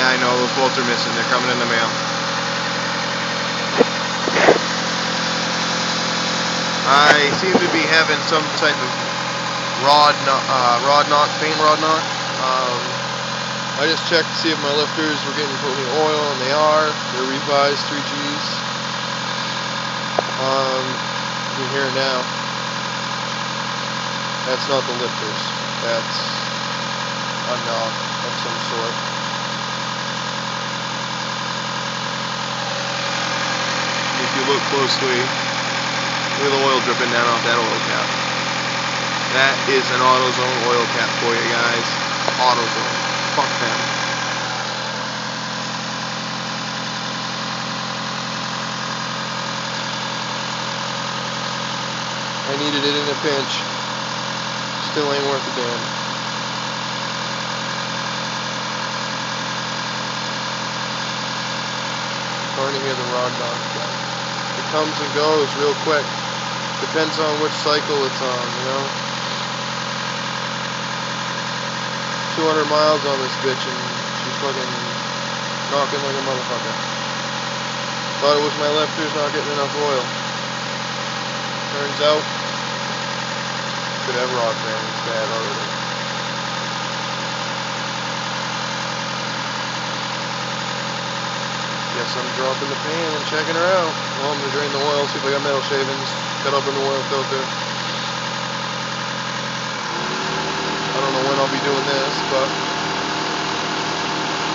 Yeah, I know, those bolts are missing. They're coming in the mail. I seem to be having some type of paint rod knock. I just checked to see if my lifters were getting putting oil, and they are. They're revised 3Gs. You can hear it now. That's not the lifters. That's a knock of some sort. If you look closely, look at the oil dripping down off that oil cap. That is an AutoZone oil cap for you guys. AutoZone. Fuck them. I needed it in a pinch. Still ain't worth a damn. Starting to hear the rod knock, but it comes and goes real quick. Depends on which cycle it's on, you know. 200 miles on this bitch and she's fucking knocking like a motherfucker. Thought it was my lifters not getting enough oil. Turns out, could have rod bearings bad already. Guess I'm dropping the pan and checking her out. Well, I'm gonna drain the oil, see if I got metal shavings, cut open the oil filter. I don't know when I'll be doing this, but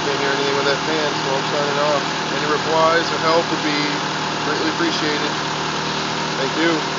can't hear anything with that fan, so I'm signing off. Any replies or help would be greatly appreciated. Thank you.